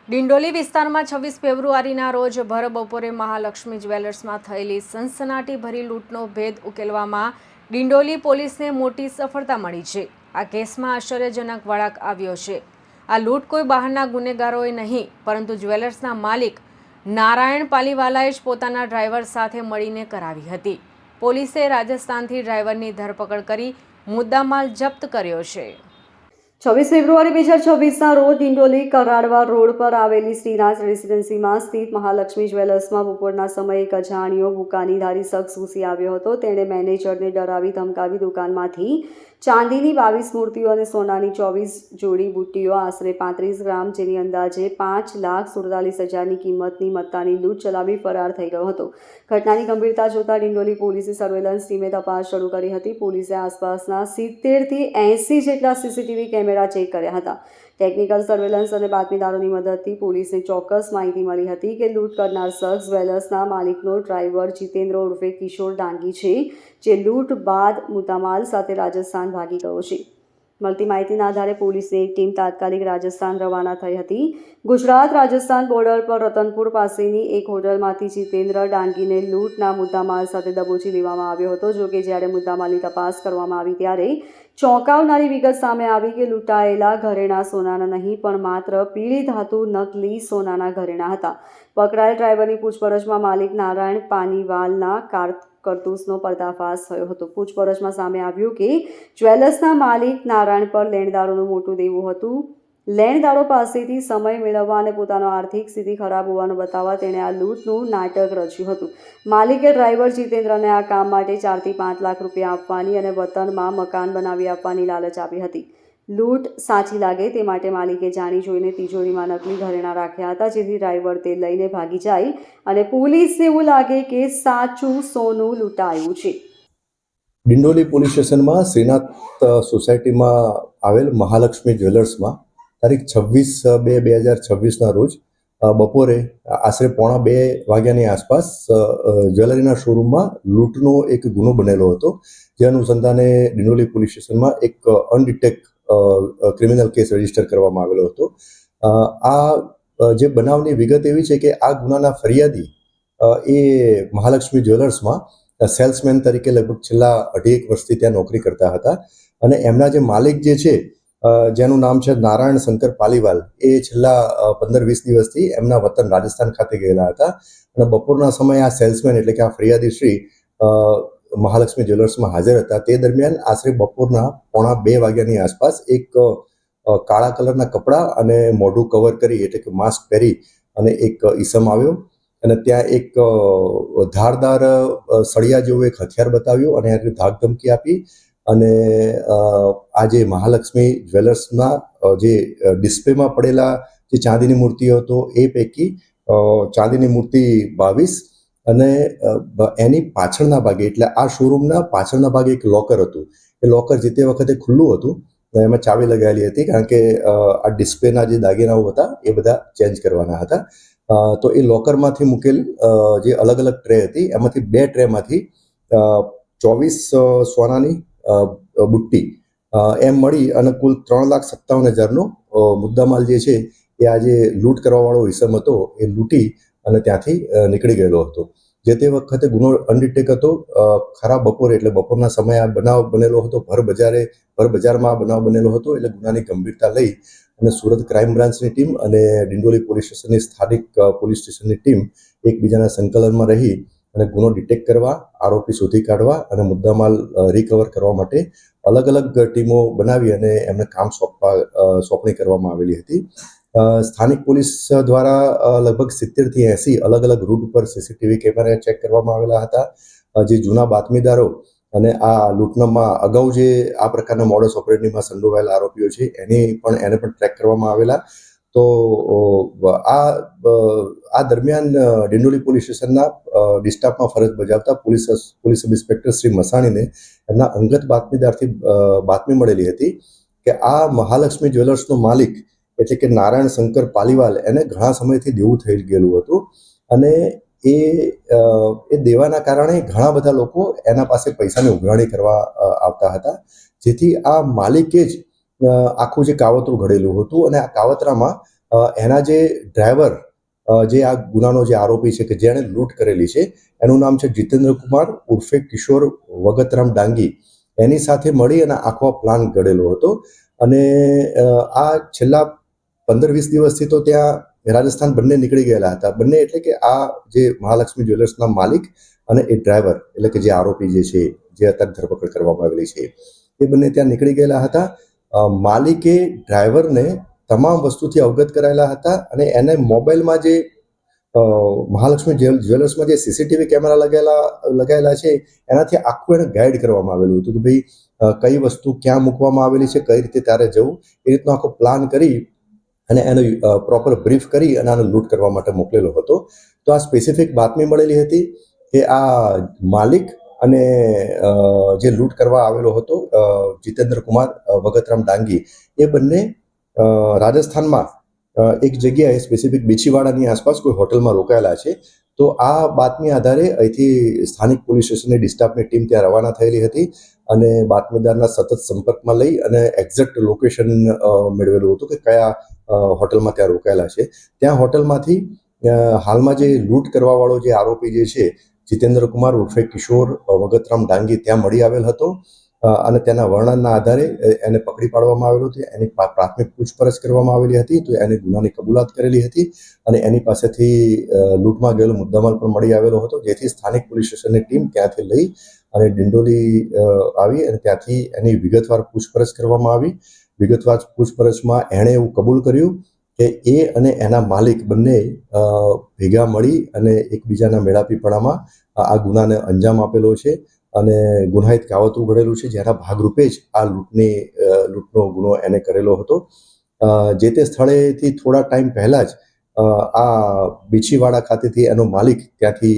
ડિંડોલી વિસ્તારમાં 26 ફેબ્રુઆરીના રોજ ભર બપોરે મહાલક્ષ્મી જ્વેલર્સમાં થયેલી સનસનાટીભરી લૂંટનો ભેદ ઉકેલવામાં ડિંડોલી પોલીસને મોટી સફળતા મળી છે। આ કેસમાં આશ્ચર્યજનક વળાંક આવ્યો છે। આ લૂંટ કોઈ બહારના ગુનેગારોએ નહીં પરંતુ જ્વેલર્સના માલિક નારાયણ પાલીવાલાએ જ પોતાના ડ્રાઈવર સાથે મળીને કરાવી હતી। પોલીસે રાજસ્થાનથી ડ્રાઈવરની ધરપકડ કરી મુદ્દામાલ જપ્ત કર્યો છે। 26 ફેબ્રુઆરી 2026ના રોજ ડિંડોલી કરાડવા રોડ પર આવેલી શ્રીરાજ રેસિડેન્સીમાં સ્થિત મહાલક્ષ્મી જ્વેલર્સમાં બપોરના સમયે એક અજાણ્યો બુકાનીધારી શખ્સ ઘૂસી આવ્યો હતો। તેણે મેનેજરને ડરાવી ધમકાવી દુકાનમાંથી ચાંદીની 22 મૂર્તિઓ અને સોનાની 24 જોડી બુટ્ટીઓ આશરે 35 ગ્રામ જેની અંદાજે 5,47,000ની કિંમતની મત્તાની લૂંટ ચલાવી ફરાર થઈ ગયો હતો। ઘટનાની ગંભીરતા જોતા ડિંડોલી પોલીસે સર્વેલન્સ ટીમે તપાસ શરૂ કરી હતી। પોલીસે આસપાસના 70 થી 80 જેટલા સીસીટીવી કેમેરા ચેક કર્યા હતા। ટેકનિકલ સર્વેલન્સ અને બાતમીદારોની મદદથી પોલીસને ચોક્કસ માહિતી મળી હતી કે લૂંટ કરનાર શખ્સ જ્વેલર્સના માલિકનો ડ્રાઈવર જીતેન્દ્ર ઉર્ફે કિશોર ડાંગી છે, જે લૂંટ બાદ મુદ્દામાલ સાથે રાજસ્થાન ભાગી ગયો છે। મળતી માહિતીના આધારે પોલીસની એક ટીમ તાત્કાલિક રાજસ્થાન રવાના થઈ હતી। ગુજરાત રાજસ્થાન બોર્ડર પર રતનપુર પાસેની એક હોટલમાંથી જીતેન્દ્ર ડાંગીને લૂંટના મુદ્દામાલ સાથે દબોચી લેવામાં આવ્યો હતો। જો કે જ્યારે મુદ્દામાલની તપાસ કરવામાં આવી ત્યારે ચોંકાવનારી વિગત સામે આવી કે લૂંટાયેલા ઘરેણાં સોનાના નહીં પણ માત્ર પીળી ધાતુ નકલી સોનાના ઘરેણાં હતા। પકડાયેલ ડ્રાઈવરની પૂછપરછમાં માલિક નારાયણ પાનીવાલના કરતૂસનો પર્દાફાશ થયો હતો। પૂછપરછમાં સામે આવ્યું કે જ્વેલર્સના માલિક નારાયણ પર લેણદારોનું મોટું દેવું હતું। લેણદારો પાસેથી સમય મેળવવા અને પોતાનો આર્થિક સ્થિતિ ખરાબ હોવાનું બતાવવા તેણે આ લૂંટનું નાટક રચ્યું હતું। માલિકે ડ્રાઈવર જીતેન્દ્રને આ કામ માટે 4 થી 5 લાખ રૂપિયા આપવાની અને વતનમાં મકાન બનાવી આપવાની લાલચ આપી હતી। લૂંટ સાચી લાગે તે માટે માલિકે જાણી જોઈને તિજોરીમાં નકલી ઘરેણાં રાખ્યા હતા, જેથી ડ્રાઈવર તે લઈને ભાગી જાય અને પોલીસને એવું લાગે કે સાચું સોનું લૂંટાયું છે। ડિંડોલી પોલીસ સ્ટેશનમાં શ્રીનાથ સોસાયટીમાં આવેલ મહાલક્ષ્મી જ્વેલર્સમાં તારીખ 26/2/2026ના રોજ બપોરે આશરે 1:45 વાગ્યાની આસપાસ જ્વેલરીના શોરૂમમાં લૂંટનો એક ગુનો બનેલો હતો। જે અનુસંધાને ડિંડોલી પોલીસ સ્ટેશનમાં એક અનડિટેક ક્રિમિનલ કેસ રજીસ્ટર કરવામાં આવેલો હતો। આ જે બનાવની વિગત એવી છે કે આ ગુનાના ફરિયાદી એ મહાલક્ષ્મી જ્વેલર્સમાં સેલ્સમેન તરીકે લગભગ છેલ્લા 2.5 વર્ષથી ત્યાં નોકરી કરતા હતા અને એમના જે માલિક જે છે જેનું નામ છે નારાયણ શંકર પાલીવાલ, એ છેલ્લા 15-20 દિવસથી એમના વતન રાજસ્થાન ખાતે ગયેલા હતા અને બપોરના સમયે આ સેલ્સમેન એટલે કે આ ફરિયાદી શ્રી મહાલક્ષ્મી જ્વેલર્સમાં હાજર હતા। તે દરમિયાન આશરે બપોરના 1:45 વાગ્યાની આસપાસ એક કાળા કલરના કપડાં અને મોઢું કવર કરી એટલે કે માસ્ક પહેરી અને એક ઈસમ આવ્યો અને ત્યાં એક ધારદાર સળિયા જેવું એક હથિયાર બતાવ્યું અને એને ધાક ધમકી આપી અને આ જે મહાલક્ષ્મી જ્વેલર્સના જે ડિસ્પ્લેમાં પડેલા જે ચાંદીની મૂર્તિઓ હતો એ પૈકી ચાંદીની મૂર્તિ 22 અને એની પાછળના ભાગે એટલે આ શોરૂમના પાછળના ભાગે એક લોકર હતું। એ લોકર જે તે વખતે ખુલ્લું હતું, એમાં ચાવી લગાવેલી હતી કારણ કે આ ડિસ્પ્લેના જે દાગીનાઓ હતા એ બધા ચેન્જ કરવાના હતા। તો એ લોકરમાંથી મૂકેલ જે અલગ અલગ ટ્રે હતી એમાંથી 2 ટ્રેમાંથી 24 સોનાની બુટ્ટી એમ મળી અને કુલ 3,57,000નો મુદ્દામાલ જે છે એ આ જે લૂંટ કરવાવાળો ઇસમ હતો એ લૂંટી અને ત્યાંથી નીકળી ગયેલો હતો। જે તે વખતે ગુનો અનડિટેક હતો। ખરા બપોરે એટલે બપોરના સમયે આ બનાવ બનેલો હતો। ભર બજારમાં આ બનાવ બનેલો હતો એટલે ગુનાની ગંભીરતા લઈ અને સુરત ક્રાઇમ બ્રાન્ચની ટીમ અને ડિંડોલી પોલીસ સ્ટેશનની સ્થાનિક પોલીસ સ્ટેશનની ટીમ એકબીજાના સંકલનમાં રહી અને ગુનો ડિટેક્ટ કરવા, આરોપી શોધી કાઢવા અને મુદ્દામાલ રિકવર કરવા માટે અલગ અલગ ટીમો બનાવી અને એમને કામ સોંપણી કરવામાં આવેલી હતી। સ્થાનિક પોલીસ દ્વારા લગભગ 70 થી 80 અલગ અલગ રૂટ ઉપર સીસીટીવી કેમેરા ચેક કરવામાં આવેલા હતા। જે જૂના બાતમીદારો અને આ લૂંટનામાં અગાઉ જે આ પ્રકારના મોડસ ઓપરેન્ડીમાં સંડોવાયેલા આરોપીઓ છે એને પણ ટ્રેક કરવામાં આવેલા। તો આ દરમિયાન ડિંડોલી પોલીસ સ્ટેશનના ડિસ્ટાફમાં ફરજ બજાવતા પોલીસ સબ ઇન્સ્પેક્ટર શ્રી મસાણીને એમના અંગત બાતમીદારથી બાતમી મળેલી હતી કે આ મહાલક્ષ્મી જ્વેલર્સનો માલિક એટલે કે નારાયણ શંકર પાલીવાલ એને ઘણા સમયથી દેવું થઈ ગયેલું હતું અને એ દેવાના કારણે ઘણા બધા લોકો એના પાસે પૈસાની ઉઘરાણી કરવા આવતા હતા, જેથી આ માલિકે જ આખું જે કાવતરું ઘડેલું હતું અને આ કાવતરામાં એના જે ડ્રાઈવર જે આ ગુનાનો જે આરોપી છે કે જેણે લૂંટ કરેલી છે એનું નામ છે જીતેન્દ્ર કુમાર ઉર્ફે કિશોર વગતરામ ડાંગી. એની સાથે મળી અને આખો પ્લાન ઘડેલો હતો. અને આ છેલ્લા 15-20 દિવસથી તો ત્યાં રાજસ્થાન બંને નીકળી ગયેલા હતા. બંને એટલે કે આ જે મહાલક્ષ્મી જ્વેલર્સના માલિક અને એ ડ્રાઈવર એટલે કે જે આરોપી જે છે જે અત્યારે ધરપકડ કરવામાં આવેલી છે એ બંને ત્યાં નીકળી ગયેલા હતા. માલિકે ડ્રાઈવરને તમામ વસ્તુથી અવગત કરાયેલા હતા અને એને મોબાઈલમાં જે મહાલક્ષ્મી જ્વેલર્સમાં જે સીસીટીવી કેમેરા લગાયેલા છે એનાથી આખું એને ગાઈડ કરવામાં આવેલું હતું કે ભાઈ કઈ વસ્તુ ક્યાં મૂકવામાં આવેલી છે, કઈ રીતે ત્યારે જવું, એ રીતનો આખો પ્લાન કરી અને એનો પ્રોપર બ્રીફ કરી અને આને લૂંટ કરવા માટે મોકલેલો હતો. તો આ સ્પેસિફિક બાતમી મળેલી હતી કે આ માલિક અને જે લૂંટ કરવા આવેલો હતો જીતેન્દ્ર કુમાર વગતરામ ડાંગી એ બંને રાજસ્થાનમાં એક જગ્યાએ સ્પેસિફિક બીછીવાડાની આસપાસ કોઈ હોટલમાં રોકાયેલા છે. તો આ બાતમી આધારે અહીંથી સ્થાનિક પોલીસ સ્ટેશનની ડિસ્ટાફની ટીમ ત્યાં રવાના થયેલી હતી અને બાતમીદારના સતત સંપર્કમાં લઈ અને એક્ઝેક્ટ લોકેશન મેળવેલું હતું કે કયા હોટલમાં ત્યાં રોકાયેલા છે. ત્યાં હોટલમાંથી હાલમાં જે લૂંટ કરવાવાળો જે આરોપી જે છે જીતેન્દ્ર કુમાર ઉર્ફે કિશોર વગતરામ ડાંગી ત્યાં મળી આવેલ હતો અને તેના વર્ણનના આધારે એને પકડી પાડવામાં આવેલો હતો. એની પ્રાથમિક પૂછપરછ કરવામાં આવેલી હતી તો એને ગુનાની કબૂલાત કરેલી હતી અને એની પાસેથી લૂંટમાં ગયેલો મુદ્દામાલ પણ મળી આવેલો હતો, જેથી સ્થાનિક પોલીસ સ્ટેશનની ટીમ ત્યાંથી લઈ અને ડિંડોલી આવી અને ત્યાંથી એની વિગતવાર પૂછપરછ કરવામાં આવી. વિગતવાર પૂછપરછમાં એણે એવું કબૂલ કર્યું કે એ અને એના માલિક બંને ભેગા મળી અને એકબીજાના મેળાપીપણામાં આ ગુનાને અંજામ આપેલો છે અને ગુનાહિત કાવતરું ઘડેલું છે, જેના ભાગરૂપે જ આ લૂંટનો ગુનો એને કરેલો હતો. જે તે સ્થળેથી થોડા ટાઈમ પહેલાં જ આ બીછીવાડા ખાતેથી એનો માલિક ત્યાંથી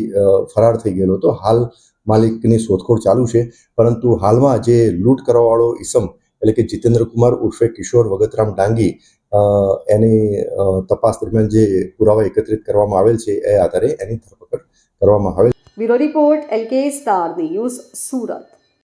ફરાર થઈ ગયેલો હતો. હાલ માલિકની શોધખોળ ચાલુ છે, પરંતુ હાલમાં જે લૂંટ કરવાવાળો ઈસમ એટલે કે જીતેન્દ્ર કુમાર ઉર્ફે કિશોર વગતરામ ડાંગી એની તપાસ દરમિયાન જે પુરાવા એકત્રિત કરવામાં આવેલ છે એ આધારે એની ધરપકડ કરવામાં આવે. Bureau report LK star news, Surat.